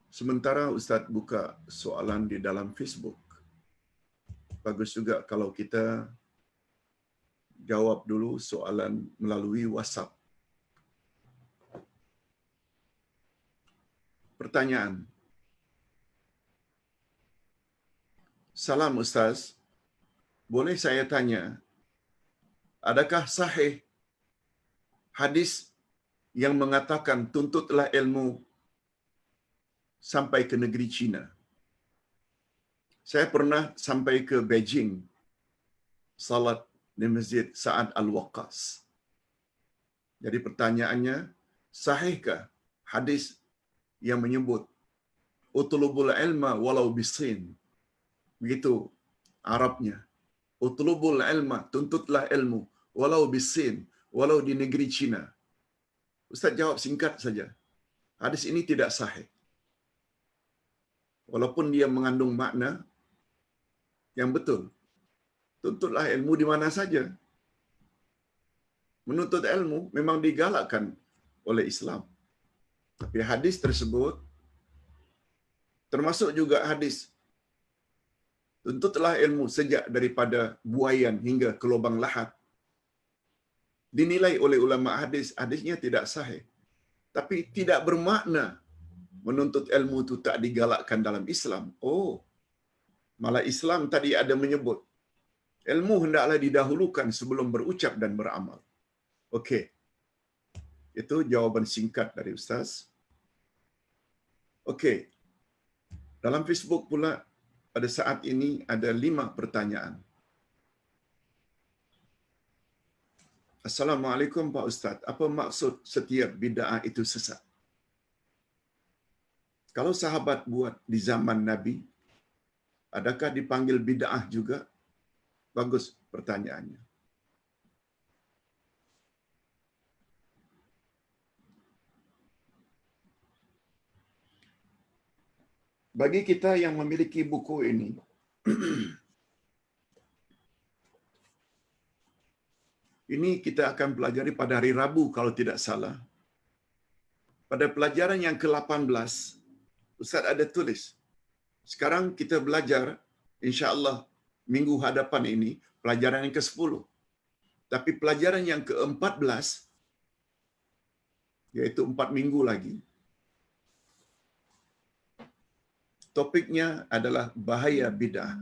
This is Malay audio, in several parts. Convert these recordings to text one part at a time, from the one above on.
Sementara Ustaz buka soalan di dalam Facebook. Bagus juga kalau kita jawab dulu soalan melalui WhatsApp. Pertanyaan. Salam Ustaz, boleh saya tanya, adakah sahih hadis yang mengatakan tuntutlah ilmu sampai ke negeri China? Saya pernah sampai ke Beijing, salat di Masjid Sa'ad Al-Waqqas. Jadi pertanyaannya, sahihkah hadis yang menyebut utlubul ilma walau bisin? Begitu Arabnya. Utlubul ilma, tuntutlah ilmu walau bisin, walau di negeri China. Ustaz jawab singkat saja. Hadis ini tidak sahih. Walaupun dia mengandung makna yang betul. Tuntutlah ilmu di mana saja. Menuntut ilmu memang digalakkan oleh Islam. Tapi hadis tersebut, termasuk juga hadis, tuntutlah ilmu sejak daripada buayan hingga ke lubang lahat, dinilai oleh ulama hadis, hadisnya tidak sahih. Tapi tidak bermakna menuntut ilmu itu tak digalakkan dalam Islam. Oh, malah Islam tadi ada menyebut, ilmu hendaklah didahulukan sebelum berucap dan beramal. Okey. Itu jawapan singkat dari Ustaz. Okey. Dalam Facebook pula pada saat ini ada 5 pertanyaan. Assalamualaikum Pak Ustaz. Apa maksud setiap bid'ah itu sesat? Kalau sahabat buat di zaman Nabi, adakah dipanggil bid'ah juga? Bagus pertanyaannya. Bagi kita yang memiliki buku ini, ini kita akan pelajari pada hari Rabu kalau tidak salah. Pada pelajaran yang ke-18, Ustaz ada tulis. Sekarang kita belajar, insya-Allah minggu hadapan ini, pelajaran yang ke-10. Tapi pelajaran yang ke-14, yaitu 4 minggu lagi, topiknya adalah bahaya bid'ah.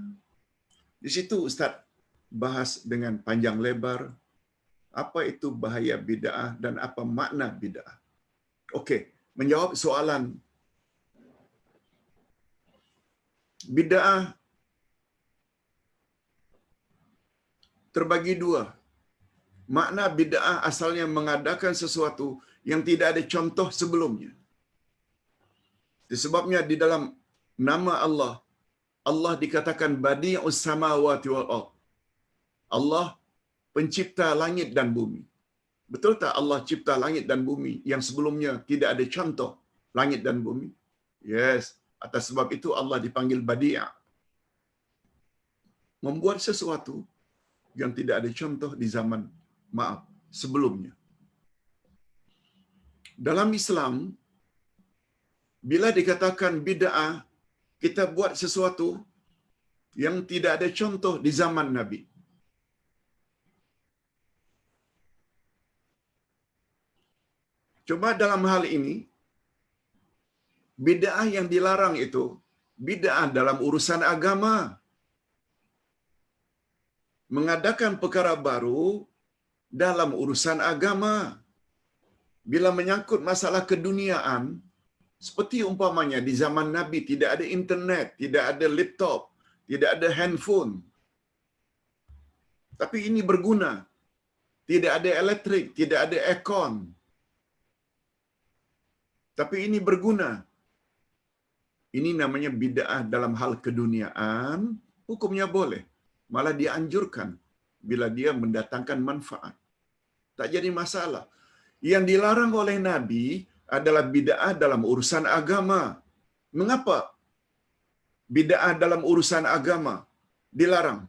Di situ Ustaz bahas dengan panjang lebar apa itu bahaya bid'ah dan apa makna bid'ah. Okey, menjawab soalan bid'ah terbagi 2. Makna bid'ah asalnya mengadakan sesuatu yang tidak ada contoh sebelumnya. Disebabnya di dalam nama Allah, Allah dikatakan badi'us samawati wal ardh. Allah pencipta langit dan bumi. Betul tak Allah cipta langit dan bumi yang sebelumnya tidak ada contoh langit dan bumi? Yes. Atas sebab itu Allah dipanggil Badi'. Membuat sesuatu yang tidak ada contoh di zaman sebelumnya. Dalam Islam, bila dikatakan bid'ah, kita buat sesuatu yang tidak ada contoh di zaman Nabi. Coba dalam hal ini, bid'ah yang dilarang itu, bid'ah dalam urusan agama. Mengadakan perkara baru dalam urusan agama. Bila menyangkut masalah keduniaan, seperti umpamanya di zaman Nabi tidak ada internet, tidak ada laptop, tidak ada handphone. Tapi ini berguna. Tidak ada elektrik, tidak ada aircon. Tapi ini berguna. Ini namanya bid'ah dalam hal keduniaan, hukumnya boleh. Malah dianjurkan bila dia mendatangkan manfaat. Tak jadi masalah. Yang dilarang oleh Nabi adalah bid'ah dalam urusan agama. Mengapa bid'ah dalam urusan agama dilarang?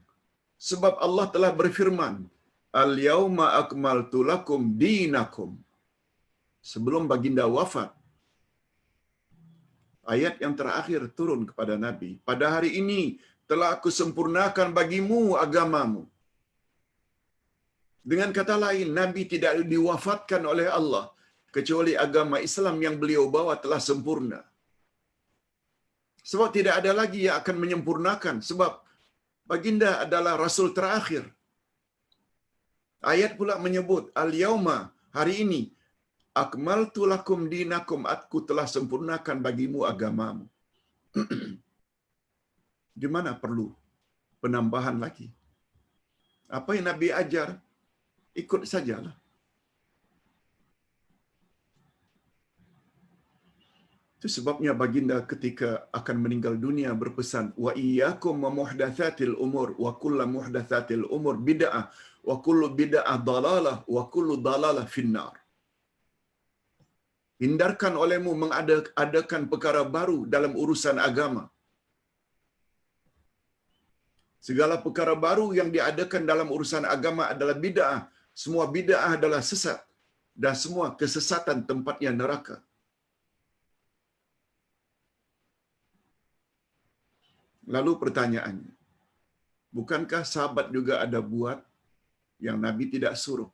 Sebab Allah telah berfirman, "Al-yauma akmaltu lakum dinakum." Sebelum baginda wafat, Ayat yang terakhir turun kepada Nabi. Pada hari ini telah aku sempurnakan bagimu agamamu. Dengan kata lain, Nabi tidak diwafatkan oleh Allah kecuali agama Islam yang beliau bawa telah sempurna. Sebab tidak ada lagi yang akan menyempurnakan. Sebab baginda adalah Rasul terakhir. Ayat pula menyebut, Al-Yawma, hari ini, akmaltu lakum dinakum, aku telah sempurnakan bagimu agamamu. Di mana perlu penambahan lagi? Apa yang Nabi ajar, ikut sajalah. Itu sebabnya baginda ketika akan meninggal dunia berpesan, wa iyyakum wa muhdatsatil umur wa kullu muhdatsatil umur bid'ah wa kullu bid'ah dalalah wa kullu dalalah finnar. Hindarkan olehmu mengadakan perkara baru dalam urusan agama. Segala perkara baru yang diadakan dalam urusan agama adalah bid'ah. Semua bid'ah adalah sesat. Dan semua kesesatan tempatnya neraka. Lalu pertanyaannya, bukankah sahabat juga ada buat yang Nabi tidak suruh?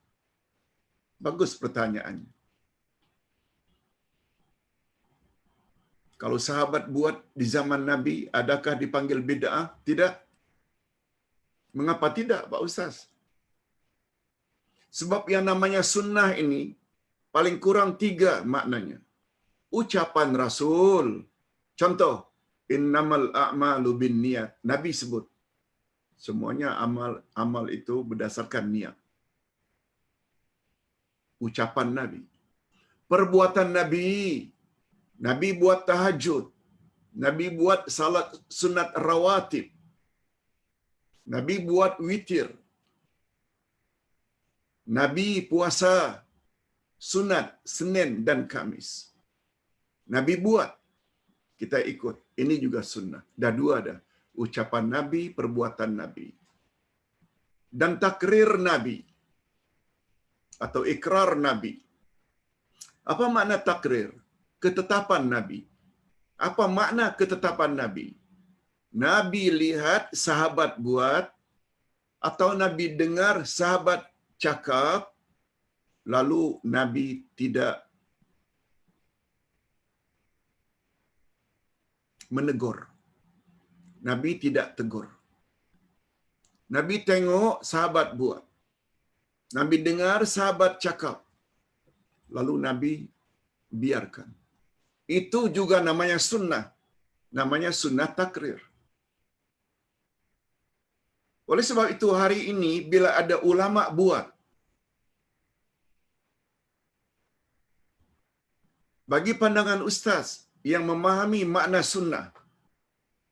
Bagus pertanyaannya. Kalau sahabat buat di zaman Nabi, adakah dipanggil bid'ah? Tidak. Mengapa tidak, Pak Ustaz? Sebab yang namanya sunnah ini paling kurang 3 maknanya. Ucapan Rasul. Contoh, innamal a'malu binniyat. Nabi sebut. Semuanya amal itu berdasarkan niat. Ucapan Nabi. Perbuatan Nabi. Nabi buat tahajud. Nabi buat salat sunat rawatib. Nabi buat witir. Nabi puasa sunat Senin dan Kamis. Nabi buat, kita ikut. Ini juga sunnah. Dah 2 dah. Ucapan Nabi, perbuatan Nabi. Dan takrir Nabi. Atau ikrar Nabi. Apa makna takrir? Ketetapan Nabi. Apa makna ketetapan Nabi? Nabi lihat sahabat buat, atau Nabi dengar sahabat cakap, lalu Nabi tidak menegur. Nabi tidak tegur. Nabi tengok sahabat buat. Nabi dengar sahabat cakap. Lalu Nabi biarkan. Itu juga namanya sunnah. Namanya sunnah takrir. Oleh sebab itu hari ini bila ada ulama buat, bagi pandangan ustaz yang memahami makna sunnah,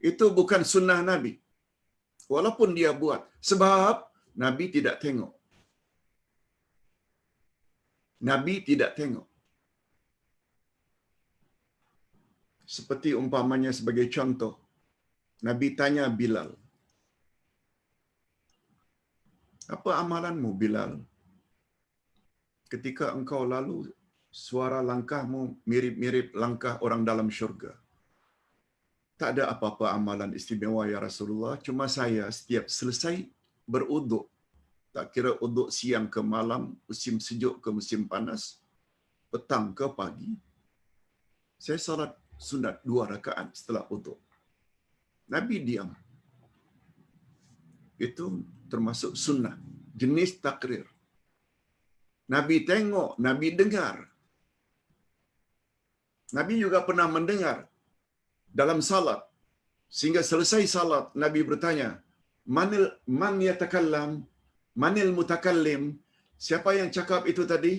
itu bukan sunnah Nabi. Walaupun dia buat. Sebab Nabi tidak tengok. Nabi tidak tengok. Seperti umpamanya sebagai contoh, Nabi tanya Bilal, apa amalanmu Bilal? Ketika engkau lalu, suara langkahmu mirip-mirip langkah orang dalam syurga. Tak ada apa-apa amalan istimewa ya Rasulullah, cuma saya setiap selesai beruduk, tak kira uduk siang ke malam, musim sejuk ke musim panas, petang ke pagi, saya salat sunat 2 rakaat setelah uduk. Nabi diam. Itu termasuk sunnah, jenis takrir. Nabi tengok, Nabi dengar. Nabi juga pernah mendengar dalam salat. Sehingga selesai salat, Nabi bertanya, Man yatakallam? Manil mutakallim? Siapa yang cakap itu tadi?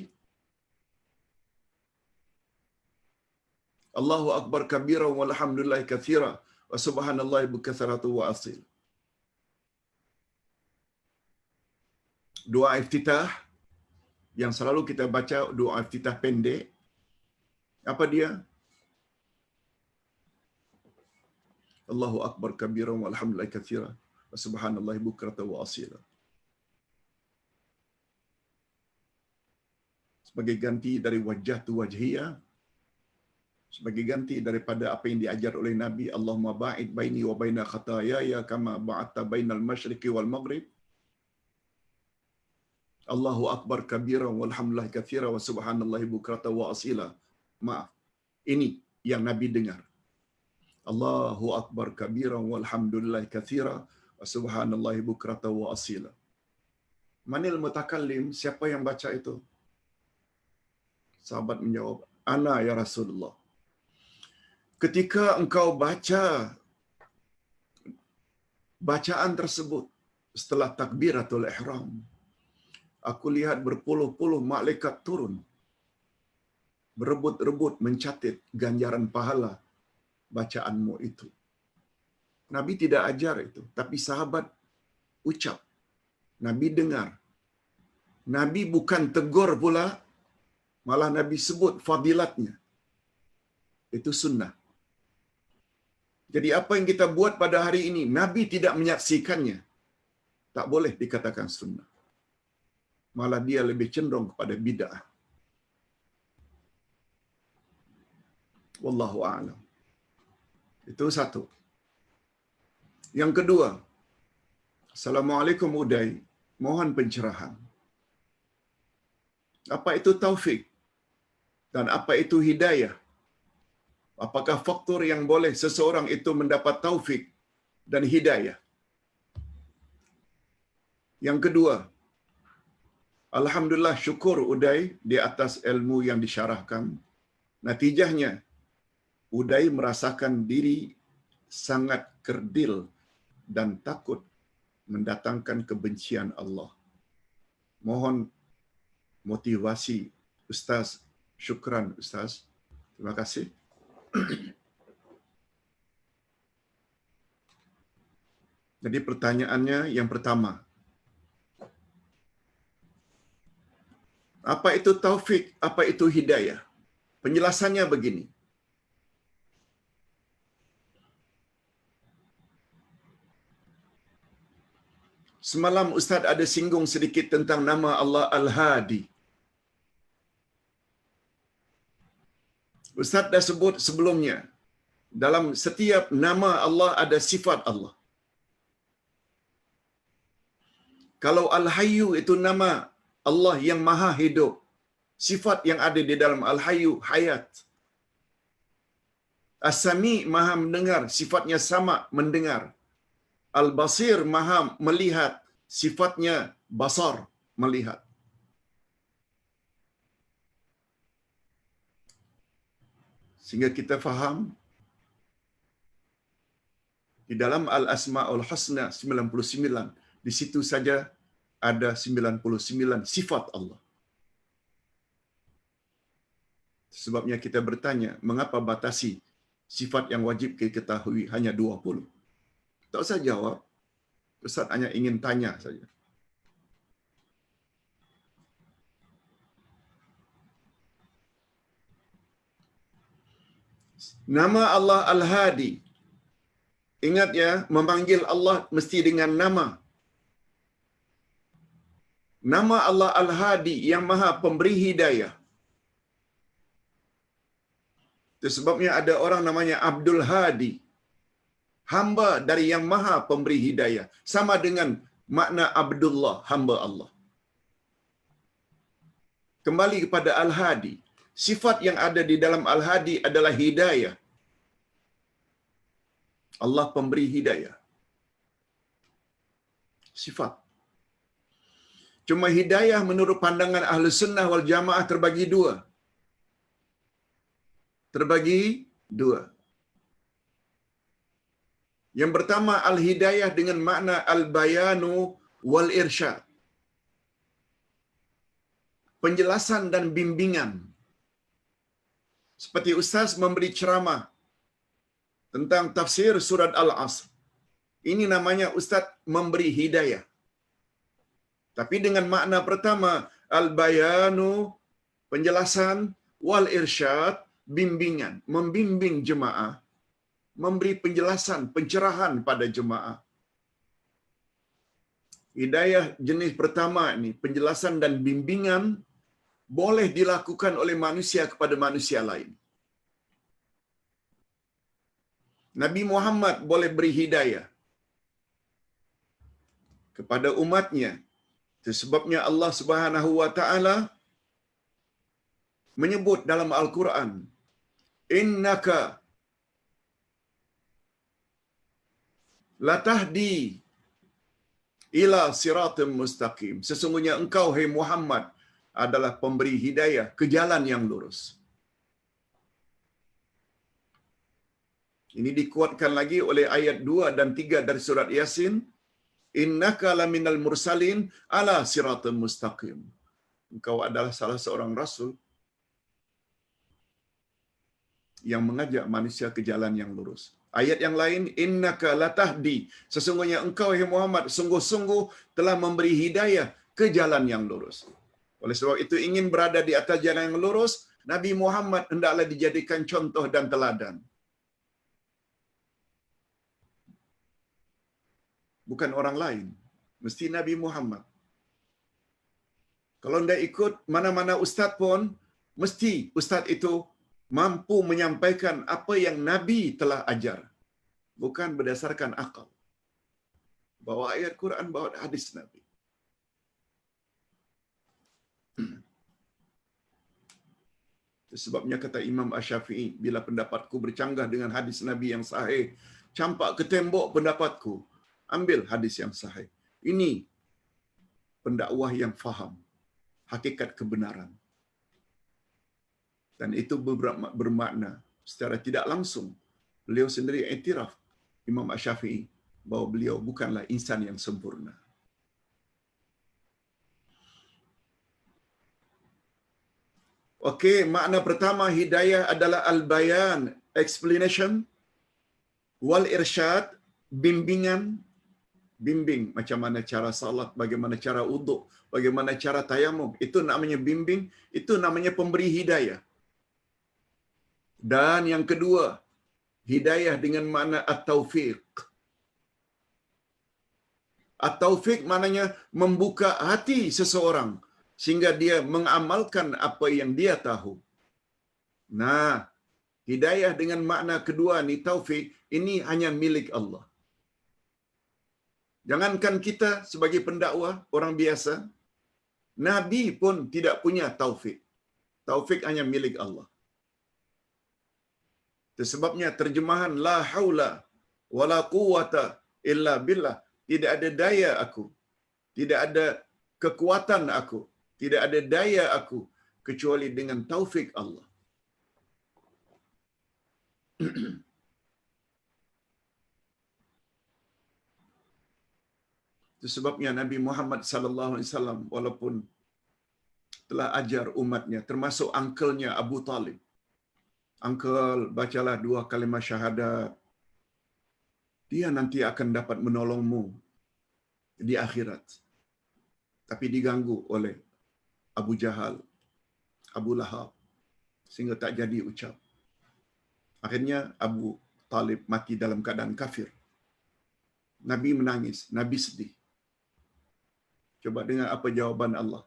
Allahu Akbar kabira walhamdulillahi katsira wa subhanallahi bukathratu wa asil. Doa iftitah yang selalu kita baca, doa iftitah pendek. Apa dia? Allahu Akbar kabira walhamdulillahi katsira wa subhanallahi bukratan wa asila. Sebagai ganti dari wajah tu wajhiyah, sebagai ganti daripada apa yang diajar oleh Nabi, Allahumma ba'id baini wa baina khataayaya kama ba'adta bainal masyriqi wal maghrib. Allahu akbar kabira walhamdulillah katsira wa subhanallahi bukratan wa asila. Maaf. Ini yang Nabi dengar. Allahu akbar kabira walhamdulillah katsira wa subhanallahi bukratan wa asila. Manil mutakallim, siapa yang baca itu? Sahabat menjawab, ana ya Rasulullah. Ketika engkau baca bacaan tersebut setelah takbiratul ihram, aku lihat berpuluh-puluh malaikat turun berebut-rebut mencatat ganjaran pahala bacaanmu itu. Nabi tidak ajar itu, tapi sahabat ucap. Nabi dengar. Nabi bukan tegur pula, malah Nabi sebut fadilatnya. Itu sunnah. Jadi apa yang kita buat pada hari ini, Nabi tidak menyaksikannya. Tak boleh dikatakan sunnah. Malah dia lebih cenderung kepada bid'ah. Wallahu a'lam. Itu satu. Yang kedua, Assalamualaikum Uday, mohon pencerahan. Apa itu taufik? Dan apa itu hidayah? Apakah faktor yang boleh seseorang itu mendapat taufik dan hidayah? Yang kedua, alhamdulillah syukur Uday di atas ilmu yang disyarahkan. Natijahnya, Uday merasakan diri sangat kerdil dan takut mendatangkan kebencian Allah. Mohon motivasi Ustaz. Syukran Ustaz. Terima kasih. Jadi pertanyaannya yang pertama, apa itu taufik, apa itu hidayah? Penjelasannya begini. Semalam Ustaz ada singgung sedikit tentang nama Allah Al-Hadi. Ustaz dah sebut sebelumnya, dalam setiap nama Allah ada sifat Allah. Kalau Al-Hayyu itu nama Allah yang maha hidup. Sifat yang ada di dalam Al-Hayyu, hayat. As-Sami maha mendengar, sifatnya sama mendengar. Al-Basir maha melihat, sifatnya basar, melihat. Sehingga kita faham, di dalam Al-Asma'ul Husna 99, di situ saja ada 99 sifat Allah. Sebabnya kita bertanya, mengapa batasi sifat yang wajib kita ketahui hanya 20? Tak usah jawab. Ustaz hanya ingin tanya saja. Nama Allah Al-Hadi. Ingat ya, memanggil Allah mesti dengan nama. Nama Allah Al-Hadi yang maha pemberi hidayah. Itu sebabnya ada orang namanya Abdul Hadi. Hamba dari yang maha pemberi hidayah. Sama dengan makna Abdullah, hamba Allah. Kembali kepada Al-Hadi. Sifat yang ada di dalam Al-Hadi adalah hidayah. Allah pemberi hidayah. Sifat. Cuma hidayah menurut pandangan Ahlus Sunnah wal Jamaah terbagi dua. Terbagi dua. Yang pertama, al-hidayah dengan makna al-bayanu wal irsyad. Penjelasan dan bimbingan. Seperti Ustaz memberi ceramah tentang tafsir surat Al-Asr. Ini namanya Ustaz memberi hidayah. Tapi dengan makna pertama, al-bayanu, penjelasan, wal irsyad, bimbingan, membimbing jemaah, memberi penjelasan, pencerahan pada jemaah. Hidayah jenis pertama ini, penjelasan dan bimbingan, boleh dilakukan oleh manusia kepada manusia lain. Nabi Muhammad boleh beri hidayah kepada umatnya. Sebabnya Allah Subhanahu wa taala menyebut dalam Al-Quran, innaka latahdi ila siratim mustaqim. Sesungguhnya engkau, hai Muhammad, adalah pemberi hidayah ke jalan yang lurus. Ini dikuatkan lagi oleh ayat 2 dan 3 dari surat Yasin, innaka laminal mursalin ala siratim mustaqim. Engkau adalah salah seorang rasul yang mengajak manusia ke jalan yang lurus. Ayat yang lain, innaka latahdi, sesungguhnya engkau, hai Muhammad, sungguh-sungguh telah memberi hidayah ke jalan yang lurus. Oleh sebab itu, ingin berada di atas jalan yang lurus, Nabi Muhammad hendaklah dijadikan contoh dan teladan. Bukan orang lain, mesti Nabi Muhammad. Kalau tidak ikut mana-mana ustaz pun, mesti ustaz itu mampu menyampaikan apa yang Nabi telah ajar. Bukan berdasarkan akal. Bawa ayat Quran, bawa hadis Nabi. Sebabnya kata Imam Asy-Syafi'i, bila pendapatku bercanggah dengan hadis Nabi yang sahih, campak ke tembok pendapatku, ambil hadis yang sahih. Ini pendakwah yang faham hakikat kebenaran. Dan itu bermakna secara tidak langsung beliau sendiri iktiraf, Imam Asy-Syafi'i, bahawa beliau bukanlah insan yang sempurna. Okey, makna pertama hidayah adalah al-bayan, explanation, wal irsyad, bimbingan, bimbing macam mana cara salat, bagaimana cara wuduk, bagaimana cara tayamum. Itu namanya bimbing, itu namanya pemberi hidayah. Dan yang kedua, hidayah dengan makna at-taufiq. At-taufiq maknanya membuka hati seseorang sehingga dia mengamalkan apa yang dia tahu. Nah, hidayah dengan makna kedua ni, taufik, ini hanya milik Allah. Jangankan kita sebagai pendakwah, orang biasa, Nabi pun tidak punya taufik. Taufik hanya milik Allah. Itu sebabnya terjemahan la haula wala quwata illa billah, tidak ada daya aku, tidak ada kekuatan aku, tidak ada daya aku kecuali dengan taufik Allah. Itu sebabnya Nabi Muhammad sallallahu alaihi wasallam walaupun telah ajar umatnya, termasuk angkelnya Abu Talib. Angkel, bacalah 2 kalimat syahadat. Dia nanti akan dapat menolongmu di akhirat. Tapi diganggu oleh Abu Jahal, Abu Lahab, sehingga tak jadi ucap. Akhirnya Abu Talib mati dalam keadaan kafir. Nabi menangis, Nabi sedih. Coba dengar apa jawaban Allah.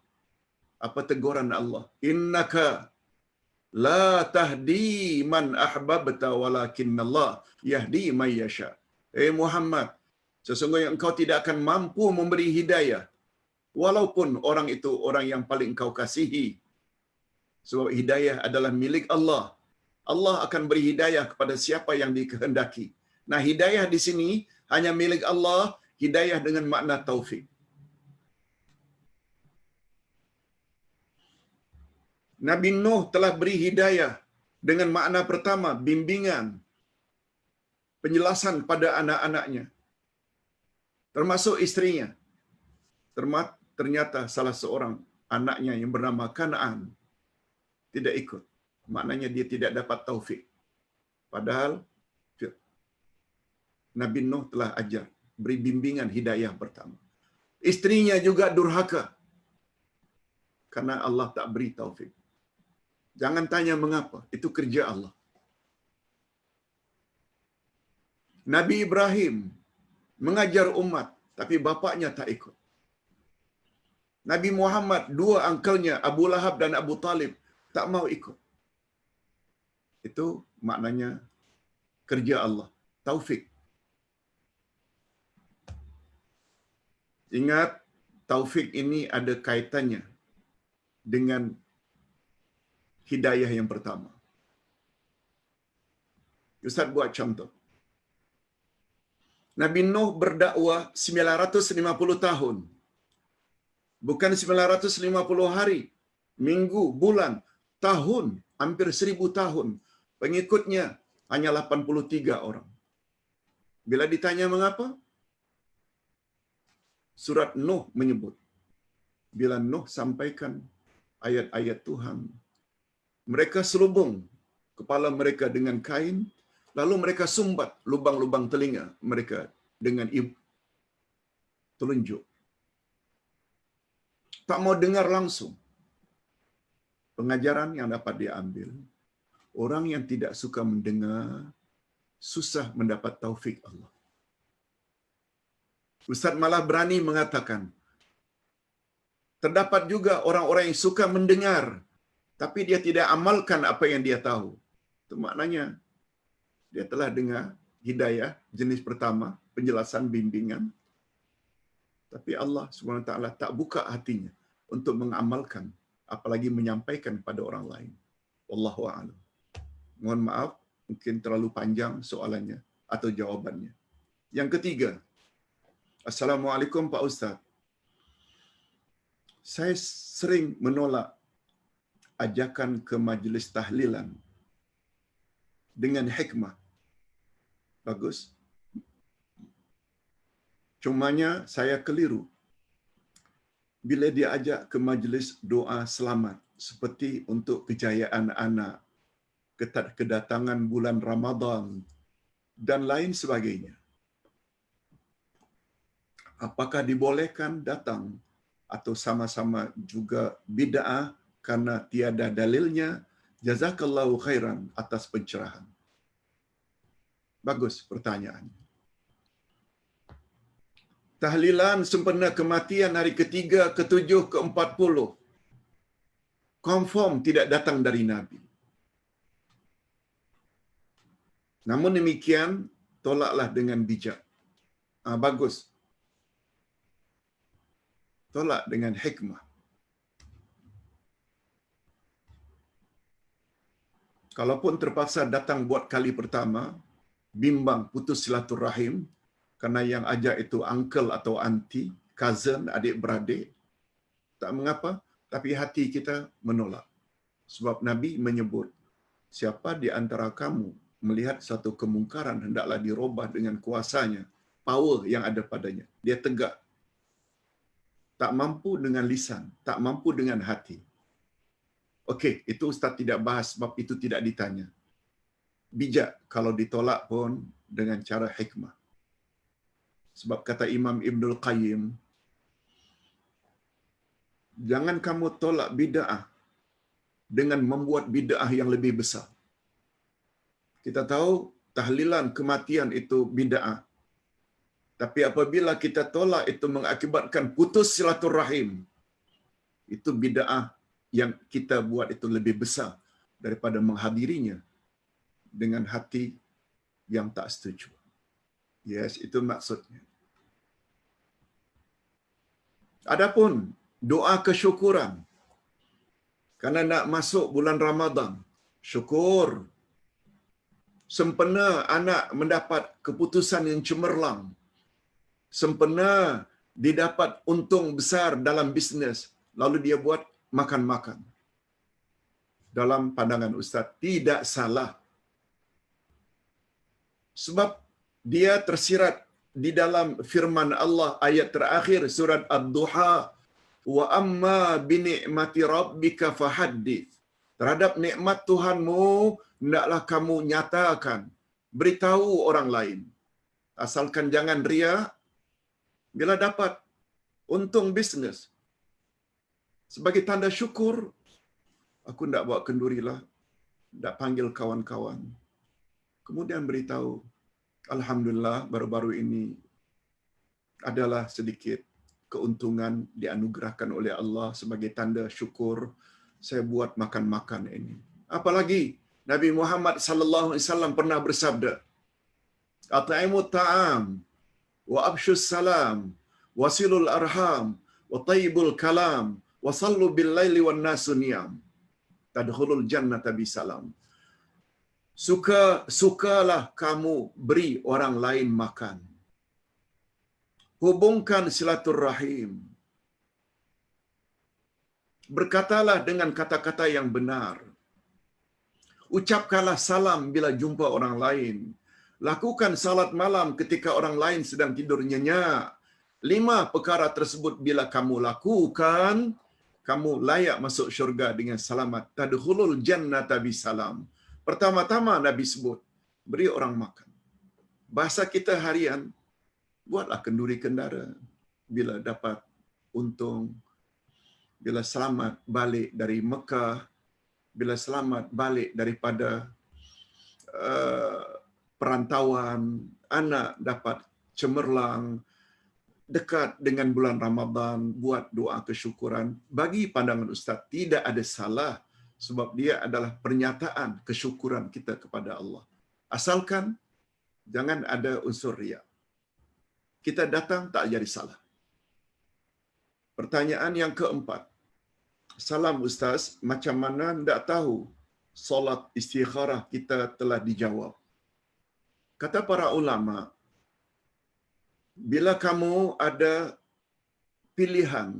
Apa teguran Allah? Innaka la tahdi man ahbabta walakinnallah yahdi man yasha. Muhammad, sesungguhnya engkau tidak akan mampu memberi hidayah walaupun orang itu orang yang paling engkau kasihi. Sebab hidayah adalah milik Allah. Allah akan beri hidayah kepada siapa yang dikehendaki. Nah, hidayah di sini hanya milik Allah, hidayah dengan makna taufik. Nabi Nuh telah beri hidayah dengan makna pertama, bimbingan, penjelasan pada anak-anaknya, termasuk istrinya. Ternyata salah seorang anaknya yang bernama Kan'an tidak ikut. Maknanya dia tidak dapat taufik. Padahal Nabi Nuh telah ajar, beri bimbingan hidayah pertama. Istrinya juga durhaka karena Allah tak beri taufik. Jangan tanya mengapa, itu kerja Allah. Nabi Ibrahim mengajar umat, tapi bapaknya tak ikut. Nabi Muhammad, 2 angkelnya Abu Lahab dan Abu Talib tak mau ikut. Itu maknanya kerja Allah. taufik. Ingat, taufik ini ada kaitannya dengan hidayah yang pertama. Ustaz buat contoh. Nabi Nuh berdakwah 950 tahun. Bukan 950 hari, minggu, bulan, tahun, hampir 1000 tahun. Pengikutnya hanya 83 orang. Bila ditanya mengapa? Surat Nuh menyebut, bila Nuh sampaikan ayat-ayat Tuhan, mereka selubung kepala mereka dengan kain, lalu mereka sumbat lubang-lubang telinga mereka dengan telunjuk. Tak mau dengar langsung. Pengajaran yang dapat diambil, orang yang tidak suka mendengar, susah mendapat taufik Allah. Ustaz malah berani mengatakan, terdapat juga orang-orang yang suka mendengar, tapi dia tidak amalkan apa yang dia tahu. Itu maknanya, dia telah dengar hidayah jenis pertama, penjelasan bimbingan, tapi Allah SWT tak buka hatinya untuk mengamalkan, apalagi menyampaikan kepada orang lain. Wallahu a'lam. Mohon maaf, mungkin terlalu panjang soalannya atau jawabannya. Yang ketiga, Assalamualaikum Pak Ustaz. Saya sering menolak ajakan ke majlis tahlilan dengan hikmah. Bagus. Cumanya saya keliru bila dia ajak ke majlis doa selamat seperti untuk kejayaan anak, kedatangan bulan Ramadan dan lain sebagainya. Apakah dibolehkan datang atau sama-sama juga bid'ah karena tiada dalilnya? Jazakallahu khairan atas pencerahan. Bagus pertanyaannya. Tahlilan sempena kematian hari ketiga, ketujuh, ke-40. Confirm tidak datang dari Nabi. Namun demikian, tolaklah dengan bijak. Bagus. Tolak dengan hikmah. Kalaupun terpaksa datang buat kali pertama, bimbang putus silaturahim, karena yang ajak itu uncle atau auntie, cousin, adik-beradik, tak mengapa, tapi hati kita menolak. Sebab Nabi menyebut, siapa di antara kamu melihat satu kemungkaran hendaklah dirubah dengan kuasanya, power yang ada padanya. Dia tegak. Tak mampu dengan lisan, tak mampu dengan hati. Okey, itu Ustaz tidak bahas sebab itu tidak ditanya. Bijak kalau ditolak pun dengan cara hikmah. Sebab kata Imam Ibnul Qayyim, jangan kamu tolak bid'ah dengan membuat bid'ah yang lebih besar. Kita tahu tahlilan kematian itu bid'ah. Tapi apabila kita tolak itu mengakibatkan putus silaturahim, itu bid'ah yang kita buat itu lebih besar daripada menghadirinya dengan hati yang tak setuju. Yes, itu maksudnya. Adapun doa kesyukuran, karena nak masuk bulan Ramadan, syukur. Sempena anak mendapat keputusan yang cemerlang, sempena didapat untung besar dalam bisnes, lalu dia buat makan-makan. Dalam pandangan Ustaz, tidak salah. Sebab dia tersirat di dalam firman Allah ayat terakhir surat Ad-Duha, wa amma bi ni'mati rabbika fahaddits. Terhadap nikmat Tuhanmu hendaklah kamu nyatakan, beritahu orang lain. Asalkan jangan ria. Bila dapat untung bisnes, sebagai tanda syukur, aku tidak bawa kenduri lah, tidak panggil kawan-kawan. Kemudian beritahu, Alhamdulillah baru-baru ini adalah sedikit keuntungan dianugerahkan oleh Allah sebagai tanda syukur, saya buat makan-makan ini. Apalagi Nabi Muhammad sallallahu alaihi wasallam pernah bersabda, At'imut ta'am wa abshus salam wasilul arham wa tayyibul kalam wa sallu bil laili wan nasu niyam tadkhulul jannata bisalam. Sukalah kamu beri orang lain makan. Hubungkan silaturrahim. Berkatalah dengan kata-kata yang benar. Ucapkanlah salam bila jumpa orang lain. Lakukan salat malam ketika orang lain sedang tidur nyenyak. 5 perkara tersebut bila kamu lakukan, kamu layak masuk syurga dengan selamat. Tadkhulul jannata bisalam. Pertama-tama Nabi sebut, beri orang makan. Bahasa kita harian, buatlah kenduri kendara. Bila dapat untung, bila selamat balik dari Mekah, bila selamat balik daripada perantauan, anak dapat cemerlang, dekat dengan bulan Ramadan, buat doa kesyukuran. Bagi pandangan Ustaz, tidak ada salah sebab dia adalah pernyataan kesyukuran kita kepada Allah. Asalkan jangan ada unsur riya. Kita datang tak jadi salah. Pertanyaan yang keempat. Salam Ustaz, macam mana tidak tahu solat istikharah kita telah dijawab? Kata para ulama, bila kamu ada pilihan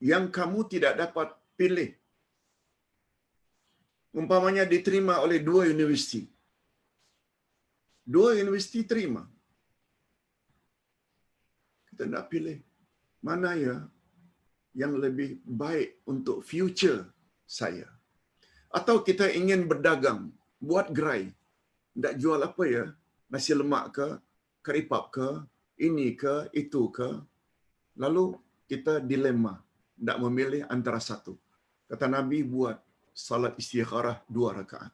yang kamu tidak dapat pilih, umpamanya diterima oleh 2 universiti. 2 universiti terima. Kita nak pilih mana ya yang lebih baik untuk future saya. Atau kita ingin berdagang, buat gerai. Tak jual apa ya? Nasi lemak ke, karipap ke, ini ke, itu ke. Lalu kita dilema, tak memilih antara satu. Kata Nabi, buat salat istikharah 2 rakaat.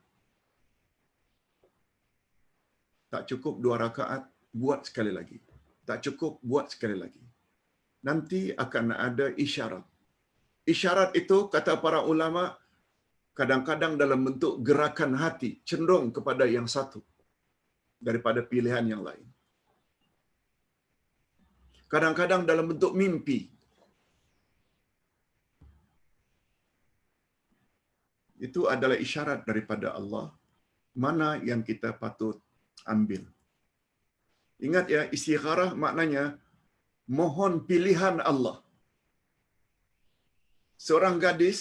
Tak cukup 2 rakaat, buat sekali lagi. Tak cukup, buat sekali lagi. Nanti akan ada isyarat. Isyarat itu, kata para ulama, kadang-kadang dalam bentuk gerakan hati, cenderung kepada yang satu daripada pilihan yang lain. Kadang-kadang dalam bentuk mimpi. Itu adalah isyarat daripada Allah, mana yang kita patut ambil. Ingat ya, istikharah maknanya mohon pilihan Allah. Seorang gadis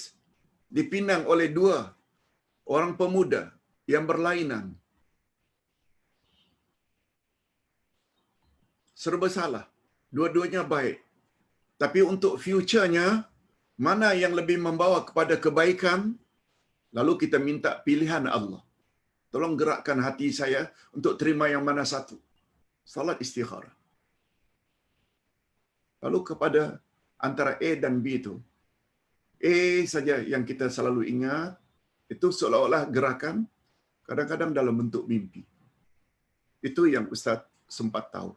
dipinang oleh 2 orang pemuda yang berlainan. Serba salah. Dua-duanya baik. Tapi untuk future-nya, mana yang lebih membawa kepada kebaikan, lalu kita minta pilihan Allah. Tolong gerakkan hati saya untuk terima yang mana satu. Salat istikharah. Lalu kepada antara A dan B itu, A saja yang kita selalu ingat, itu seolah-olah gerakan, kadang-kadang dalam bentuk mimpi. Itu yang Ustaz sempat tahu.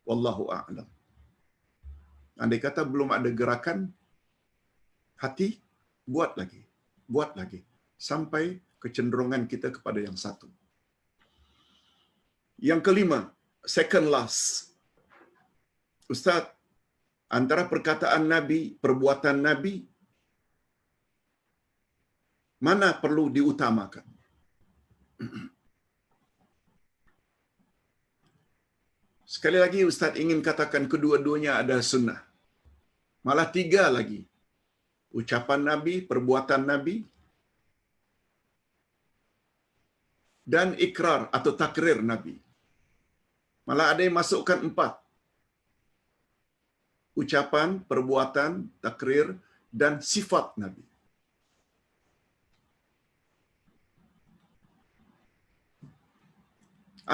Wallahu a'lam. Andai kata belum ada gerakan hati, buat lagi. Buat lagi. Sampai kecenderungan kita kepada yang satu. Yang kelima, second last. Ustaz, antara perkataan Nabi, perbuatan Nabi, mana perlu diutamakan? Sekali lagi Ustaz ingin katakan kedua-duanya ada sunnah. Malah 3 lagi. Ucapan Nabi, perbuatan Nabi, dan ikrar atau takrir Nabi. Malah ada yang masukkan 4. Ucapan, perbuatan, takrir, dan sifat Nabi.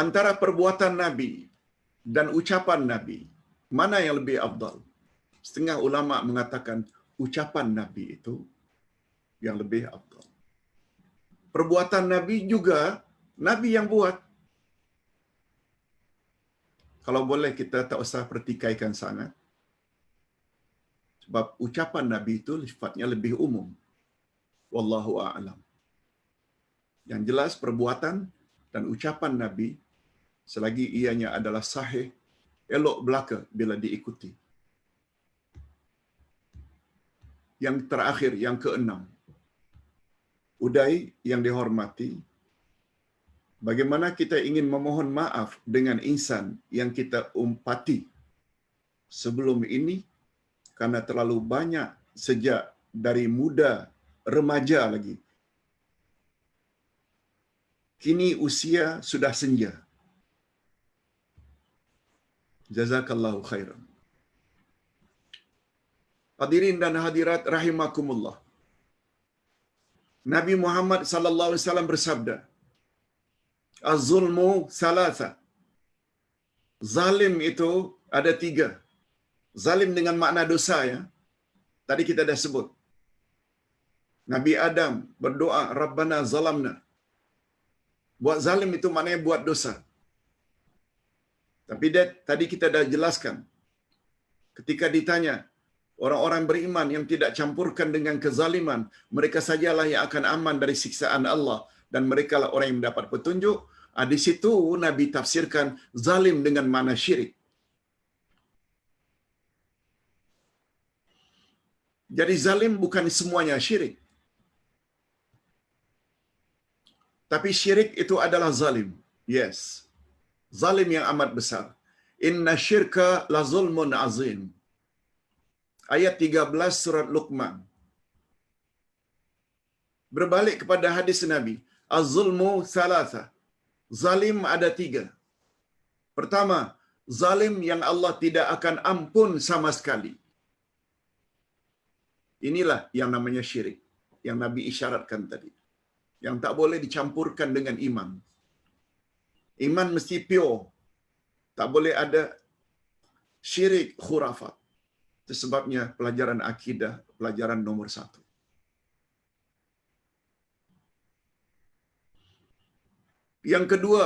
Antara perbuatan Nabi dan ucapan Nabi, mana yang lebih afdal? Setengah ulama mengatakan ucapan Nabi itu yang lebih afdal. Perbuatan Nabi juga Nabi yang buat. Kalau boleh kita tak usah pertikaikan sangat. Sebab ucapan Nabi itu sifatnya lebih umum. Wallahu a'lam. Yang jelas perbuatan dan ucapan Nabi selagi ianya adalah sahih, elok belaka bila diikuti. Yang terakhir, yang keenam. Udai yang dihormati, bagaimana kita ingin memohon maaf dengan insan yang kita umpati sebelum ini karena terlalu banyak sejak dari muda, remaja lagi. Kini usia sudah senja. Jazakallahu khairan. Hadirin dan hadirat rahimakumullah. Nabi Muhammad sallallahu alaihi wasallam bersabda, "Az-zulmu salasa." Zalim itu ada 3. Zalim dengan makna dosa ya. Tadi kita dah sebut. Nabi Adam berdoa, "Rabbana zalamna." Buat zalim itu maknanya buat dosa. Tapi tadi kita dah jelaskan. Ketika ditanya, orang-orang beriman yang tidak campurkan dengan kezaliman, mereka sajalah yang akan aman dari siksaan Allah dan merekalah orang yang mendapat petunjuk. Di situ Nabi tafsirkan zalim dengan makna syirik. Jadi zalim bukan semuanya syirik. Tapi syirik itu adalah zalim. Yes. Zalim yang amat besar. Inna syirka la zulmun azim. Ayat 13 surat Luqman. Berbalik kepada hadis Nabi. Az-zulmu salasa. Zalim ada 3. Pertama, zalim yang Allah tidak akan ampun sama sekali. Inilah yang namanya syirik. Yang Nabi isyaratkan tadi. Yang tak boleh dicampurkan dengan iman. Iman mesti pure. Tak boleh ada syirik khurafat. Itu sebabnya pelajaran akidah, pelajaran nomor 1. Yang kedua,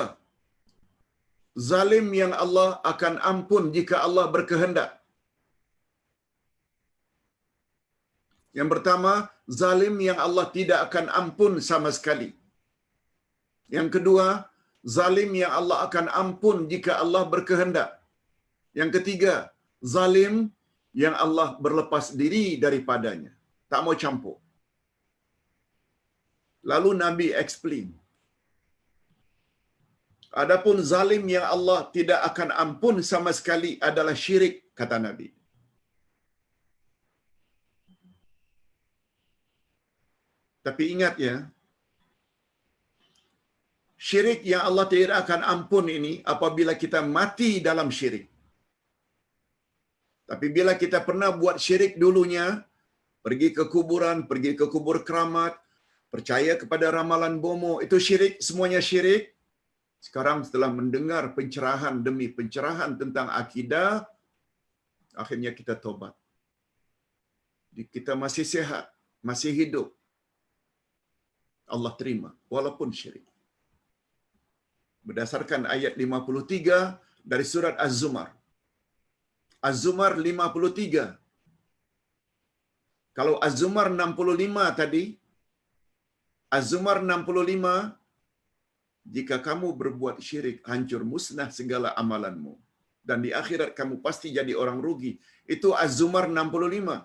zalim yang Allah akan ampun jika Allah berkehendak. Yang pertama, zalim yang Allah tidak akan ampun sama sekali. Yang kedua, zalim yang Allah akan ampun jika Allah berkehendak. Yang ketiga, zalim yang Allah berlepas diri daripadanya. Tak mau campur. Lalu Nabi explain. Adapun zalim yang Allah tidak akan ampun sama sekali adalah syirik, kata Nabi. Tapi ingat ya, syirik yang Allah tidak akan ampun ini apabila kita mati dalam syirik. Tapi bila kita pernah buat syirik dulunya, pergi ke kuburan, pergi ke kubur keramat, percaya kepada ramalan bomo, itu syirik, semuanya syirik. Sekarang setelah mendengar pencerahan demi pencerahan tentang akidah, akhirnya kita tobat. Kita masih sehat, masih hidup. Allah terima, walaupun syirik. Berdasarkan ayat 53 dari surat Az-Zumar. Az-Zumar 53. Kalau Az-Zumar 65 tadi, Az-Zumar 65, jika kamu berbuat syirik, hancur musnah segala amalanmu. Dan di akhirat kamu pasti jadi orang rugi. Itu Az-Zumar 65.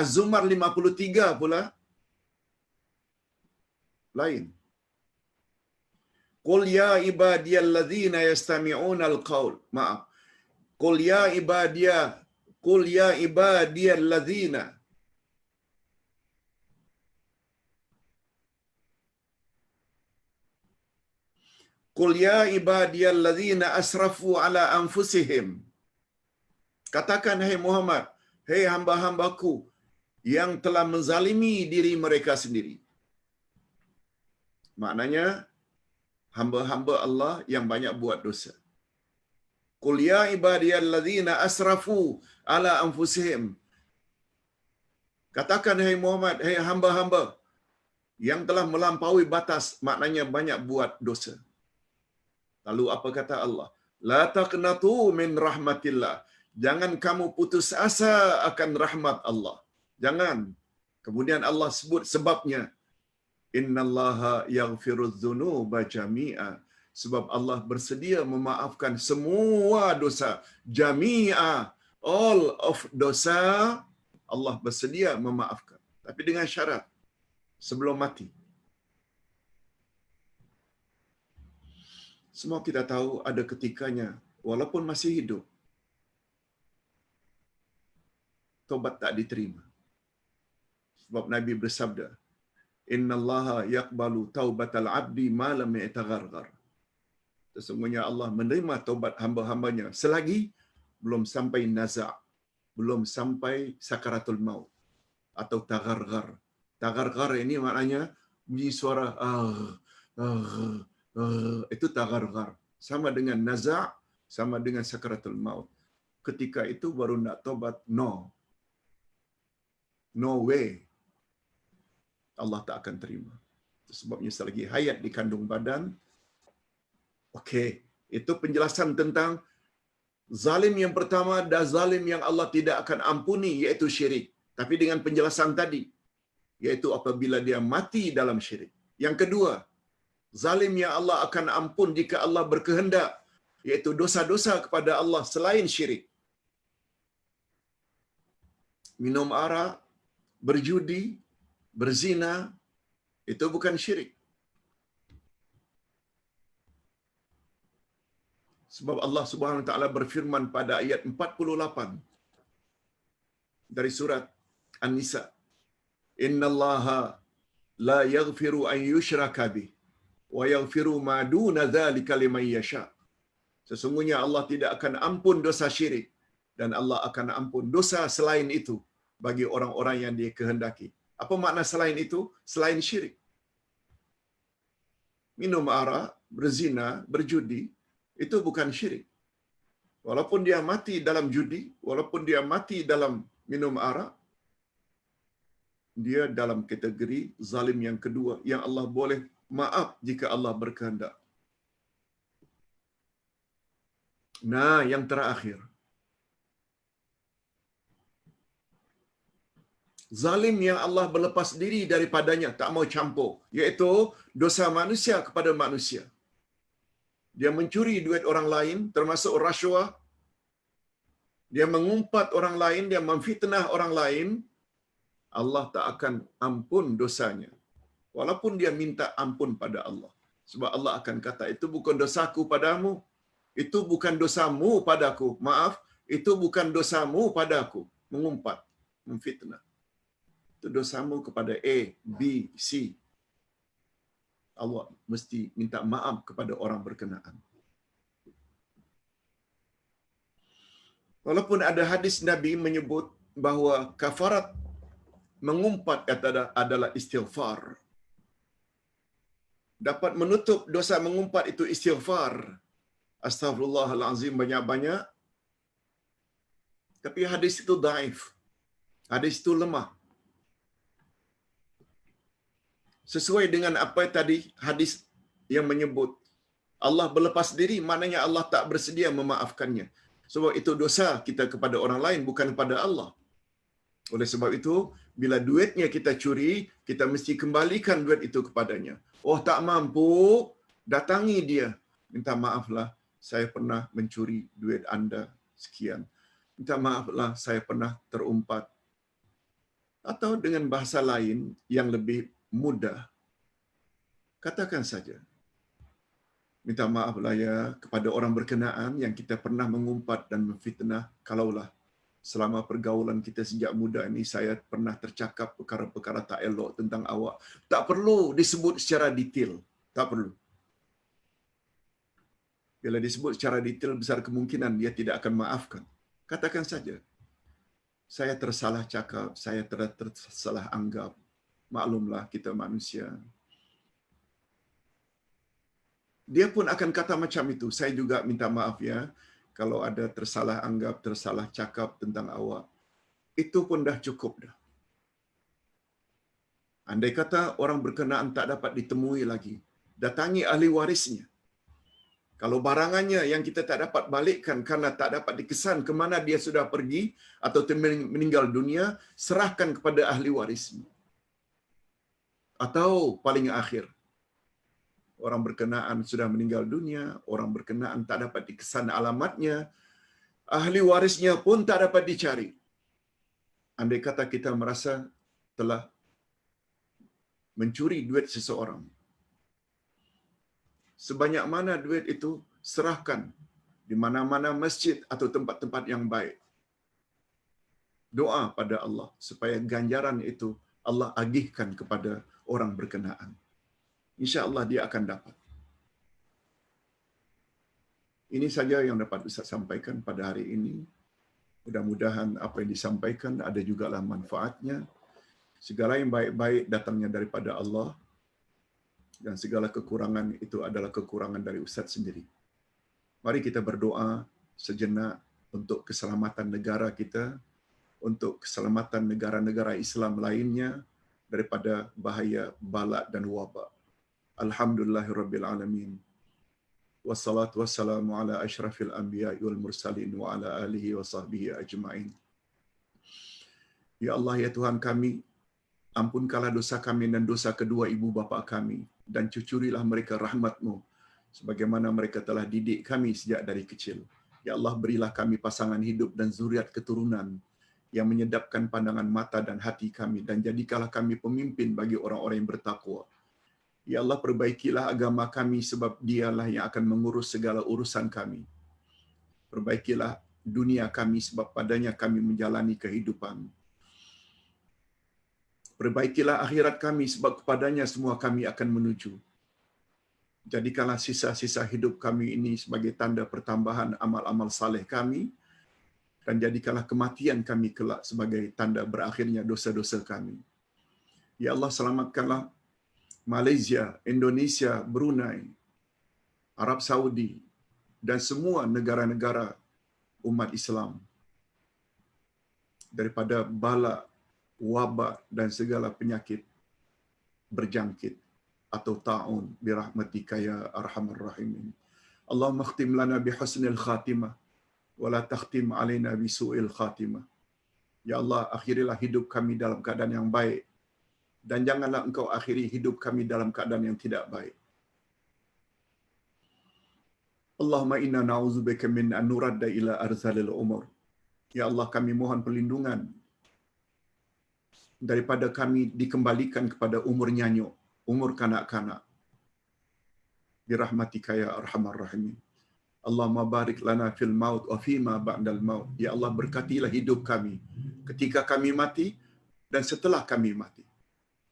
Az-Zumar 53 pula lain. Qul ya ibadiyalladzina yastami'unal qaul. Maaf. Qul ya ibadiyalladzina Qul ya ibadiyalladzina asrafu ala anfusihim. Katakan, hai Muhammad, hai hamba-hambaku yang telah menzalimi diri mereka sendiri. Maknanya, hamba-hamba Allah yang banyak buat dosa. Qul ya ibadiyalladzina asrafu ala anfusihim. Katakan, hai Muhammad, hai hamba-hamba yang telah melampaui batas, maknanya banyak buat dosa. Lalu apa kata Allah? La taqnatu min rahmatillah. Jangan kamu putus asa akan rahmat Allah. Jangan. Kemudian Allah sebut sebabnya. Innallaha yaghfirudz dzunuba jami'a. Sebab Allah bersedia memaafkan semua dosa. Jami'a, all of dosa, Allah bersedia memaafkan. Tapi dengan syarat, sebelum mati. Semua kita tahu ada ketikanya, walaupun masih hidup, taubat tak diterima. Sebab Nabi bersabda, "Innallaha yaqbalu taubatal 'abdi ma lam yatagharghar." Sesungguhnya Allah menerima taubat hamba-hambanya selagi belum sampai naza', belum sampai sakaratul maut atau tagharghar. Tagharghar ini maknanya bunyi suara itu tagharghar. Sama dengan naza', sama dengan sakaratul maut. Ketika itu baru nak taubat, no way. Allah tak akan terima. Sebabnya selagi hayat di kandung badan, okey, itu penjelasan tentang zalim yang pertama dan zalim yang Allah tidak akan ampuni, iaitu syirik. Tapi dengan penjelasan tadi, iaitu apabila dia mati dalam syirik. Yang kedua, zalim yang Allah akan ampun jika Allah berkehendak, iaitu dosa-dosa kepada Allah selain syirik. Minum arak, berjudi, berzina, itu bukan syirik. Sebab Allah Subhanahu Wa Taala berfirman pada ayat 48 dari surat An-Nisa, "Innallaha la yaghfiru an yushraka bih wa yaghfiru ma duna dzalika liman yasha." Sesungguhnya Allah tidak akan ampun dosa syirik dan Allah akan ampun dosa selain itu bagi orang-orang yang Dia kehendaki. Apa makna selain itu? Selain syirik. Minum arak, berzina, berjudi, itu bukan syirik. Walaupun dia mati dalam judi, walaupun dia mati dalam minum arak, dia dalam kategori zalim yang kedua yang Allah boleh maaf jika Allah berkehendak. Nah, yang terakhir, zalim yang Allah berlepas diri daripadanya, tak mau campur, iaitu dosa manusia kepada manusia. Dia mencuri duit orang lain, termasuk rasuah. Dia mengumpat orang lain, dia memfitnah orang lain. Allah tak akan ampun dosanya. Walaupun dia minta ampun pada Allah. Sebab Allah akan kata, itu bukan dosaku padamu. Itu bukan dosamu padaku. Maaf, itu bukan dosamu padaku. Mengumpat, memfitnah. Itu dosamu kepada A, B, C. Allah mesti minta maaf kepada orang berkenaan. Walaupun ada hadis Nabi menyebut bahawa kafarat mengumpat adalah istighfar. Dapat menutup dosa mengumpat itu istighfar. Astaghfirullahalazim banyak-banyak. Tapi hadis itu dhaif. Hadis itu lemah. Sesuai dengan apa tadi hadis yang menyebut Allah berlepas diri, maknanya Allah tak bersedia memaafkannya. Sebab itu dosa kita kepada orang lain, bukan kepada Allah. Oleh sebab itu, bila duitnya kita curi, kita mesti kembalikan duit itu kepadanya. Oh, tak mampu, datangi dia. Minta maaflah, saya pernah mencuri duit anda sekian. Minta maaflah, saya pernah terumpat. Atau dengan bahasa lain yang lebih mudah, katakan saja, minta maaflah ya kepada orang berkenaan yang kita pernah mengumpat dan memfitnah. Kalaulah selama pergaulan kita sejak muda ini saya pernah tercakap perkara-perkara tak elok tentang awak. Tak perlu disebut secara detail. Tak perlu. Bila disebut secara detail, besar kemungkinan dia tidak akan maafkan. Katakan saja, saya tersalah cakap, saya tersalah anggap. Maklumlah kita manusia. Dia pun akan kata macam itu. Saya juga minta maaf ya kalau ada tersalah anggap, tersalah cakap tentang awak. Itu pun dah cukup dah. Andai kata orang berkenaan tak dapat ditemui lagi, datangi ahli warisnya. Kalau barangannya yang kita tak dapat balikkan karena tak dapat dikesan ke mana dia sudah pergi atau meninggal dunia, serahkan kepada ahli warisnya. Atau paling akhir, orang berkenaan sudah meninggal dunia, orang berkenaan tak dapat dikesan alamatnya, ahli warisnya pun tak dapat dicari. Andai kata kita merasa telah mencuri duit seseorang, sebanyak mana duit itu, serahkan di mana-mana masjid atau tempat-tempat yang baik. Doa pada Allah supaya ganjaran itu Allah agihkan kepada orang berkenaan. Insya-Allah dia akan dapat. Ini saja yang dapat Ustaz sampaikan pada hari ini. Mudah-mudahan apa yang disampaikan ada jugalah manfaatnya. Segala yang baik-baik datangnya daripada Allah, dan segala kekurangan itu adalah kekurangan dari Ustaz sendiri. Mari kita berdoa sejenak untuk keselamatan negara kita, untuk keselamatan negara-negara Islam lainnya daripada bahaya bala dan wabak. Alhamdulillahirabbil alamin. Wassalatu wassalamu ala asyrafil anbiya'i wal mursalin wa ala alihi wa sahbihi ajma'in. Ya Allah, ya Tuhan kami, ampunkanlah dosa kami dan dosa kedua ibu bapa kami, dan cucurilah mereka rahmat-Mu sebagaimana mereka telah didik kami sejak dari kecil. Ya Allah, berilah kami pasangan hidup dan zuriat keturunan yang menyedapkan pandangan mata dan hati kami, dan jadikanlah kami pemimpin bagi orang-orang yang bertakwa. Ya Allah, perbaikilah agama kami sebab Dialah yang akan mengurus segala urusan kami. Perbaikilah dunia kami sebab padanya kami menjalani kehidupan. Perbaikilah akhirat kami sebab kepadanya semua kami akan menuju. Jadikanlah sisa-sisa hidup kami ini sebagai tanda pertambahan amal-amal saleh kami, dan jadikanlah kematian kami kelak sebagai tanda berakhirnya dosa-dosa kami. Ya Allah, selamatkanlah Malaysia, Indonesia, Brunei, Arab Saudi, dan semua negara-negara umat Islam daripada bala, wabak dan segala penyakit berjangkit atau ta'un birahmatika ya arhamar rahimin. Allahumma khtim lana bihusnil khatimah wa la takhtim alaina bisu'il khatimah. Ya Allah, akhirilah hidup kami dalam keadaan yang baik, dan janganlah Engkau akhiri hidup kami dalam keadaan yang tidak baik. Allahumma inna na'udzubika min an nuradda ila arzalil umur. Ya Allah, kami mohon perlindungan daripada kami dikembalikan kepada umur nyanyuk, umur kanak-kanak. Birahmatika ya arhamar rahimin. Allahumma barik lana fil maut wa fima ba'dal maut. Ya Allah, berkatilah hidup kami ketika kami mati dan setelah kami mati.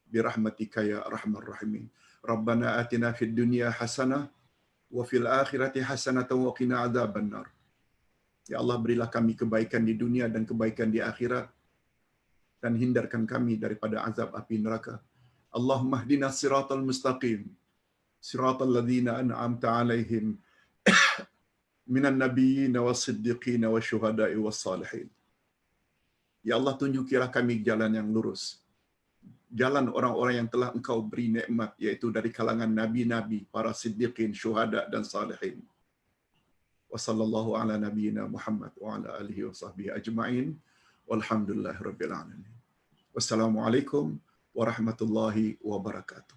Birahmatika ya arhamar rahimin. Rabbana atina fid dunya hasanah wa fil akhirati hasanatan wa qina adzabannar. Ya Allah, berilah kami kebaikan di dunia dan kebaikan di akhirat, dan hindarkan kami daripada azab api neraka. Allahumma hdina siratal mustaqim, siratal ladzina an'amta 'alaihim minan nabiyyin was-siddiqin wasyuhada'i was-salihin. Ya Allah, tunjukilah kami jalan yang lurus, jalan orang-orang yang telah Engkau beri nikmat, yaitu dari kalangan nabi-nabi, para siddiqin, syuhada dan salihin. Wa sallallahu ala nabiyyina Muhammad wa ala alihi wa sahbihi ajma'in. Walhamdulillahirabbil alamin. Wassalamualaikum warahmatullahi wabarakatuh.